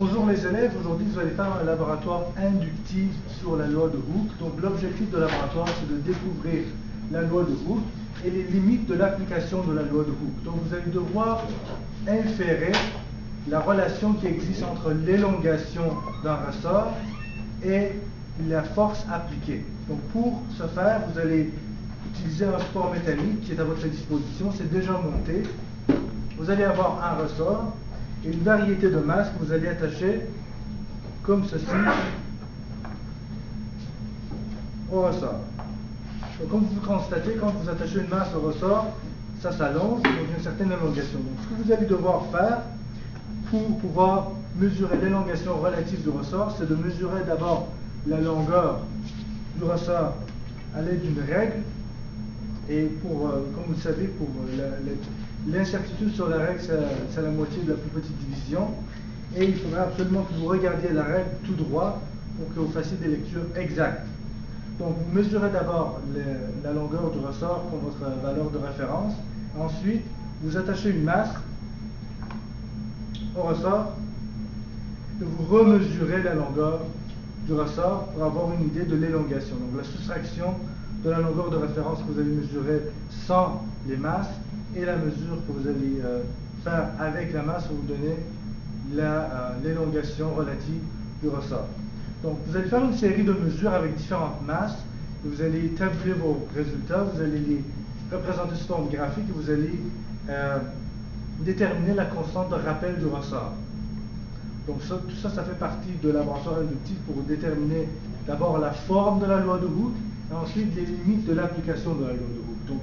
Bonjour les élèves, aujourd'hui vous allez faire un laboratoire inductif sur la loi de Hooke. Donc l'objectif de laboratoire c'est de découvrir la loi de Hooke et les limites de l'application de la loi de Hooke. Donc vous allez devoir inférer la relation qui existe entre l'élongation d'un ressort et la force appliquée. Donc pour ce faire, vous allez utiliser un support métallique qui est à votre disposition, c'est déjà monté. Vous allez avoir un ressort et une variété de masses que vous allez attacher comme ceci au ressort. Donc, comme vous constatez, quand vous attachez une masse au ressort, ça s'allonge, donc une certaine élongation. Donc ce que vous allez devoir faire pour pouvoir mesurer l'élongation relative du ressort, c'est de mesurer d'abord la longueur du ressort à l'aide d'une règle. Et comme vous le savez, pour l'incertitude sur la règle, c'est la moitié de la plus petite division. Et il faudra absolument que vous regardiez la règle tout droit pour que vous fassiez des lectures exactes. Donc vous mesurez d'abord la longueur du ressort pour votre valeur de référence. Ensuite, vous attachez une masse au ressort et vous remesurez la longueur du ressort pour avoir une idée de l'élongation. Donc la soustraction de la longueur de référence que vous allez mesurer sans les masses et la mesure que vous allez faire avec la masse pour vous donner l'élongation relative du ressort. Donc vous allez faire une série de mesures avec différentes masses et vous allez tabuler vos résultats, vous allez les représenter sous forme graphique et vous allez déterminer la constante de rappel du ressort. Donc tout ça, ça fait partie de laboratoire inductif pour déterminer d'abord la forme de la loi de Hooke et ensuite les limites de l'application de la loi de Hooke. Donc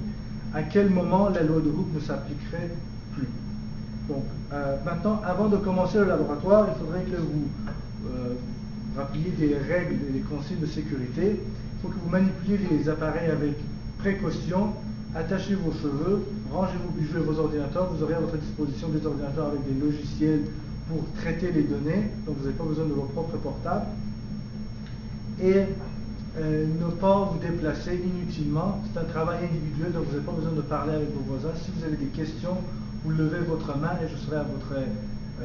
à quel moment la loi de Hooke ne s'appliquerait plus. Donc maintenant, avant de commencer le laboratoire, il faudrait que vous rappeliez des règles et des consignes de sécurité. Il faut que vous manipuliez les appareils avec précaution, attachez vos cheveux, rangez vos bijoux et vos ordinateurs. Vous aurez à votre disposition des ordinateurs avec des logiciels pour traiter les données, donc vous n'avez pas besoin de vos propres portables. Et ne pas vous déplacer inutilement, c'est un travail individuel, donc vous n'avez pas besoin de parler avec vos voisins. Si vous avez des questions, vous levez votre main et je serai à votre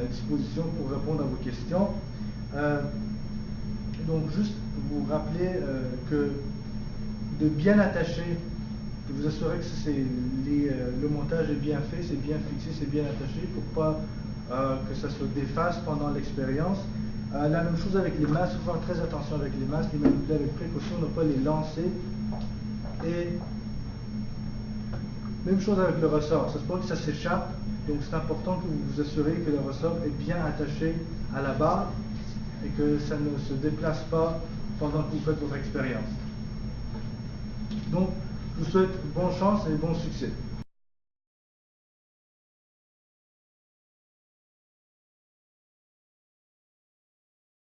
disposition pour répondre à vos questions. Donc juste vous rappeler que de bien attacher, de vous assurer que le montage est bien fait, c'est bien fixé, c'est bien attaché, il ne faut pas que ça se défasse pendant l'expérience. La même chose avec les masses, il faut faire très attention avec les masses, les manipuler avec précaution, ne pas les lancer. Et même chose avec le ressort, ça se peut que ça s'échappe, donc c'est important que vous vous assurez que le ressort est bien attaché à la barre et que ça ne se déplace pas pendant que vous faites votre expérience. Donc, je vous souhaite bonne chance et bon succès.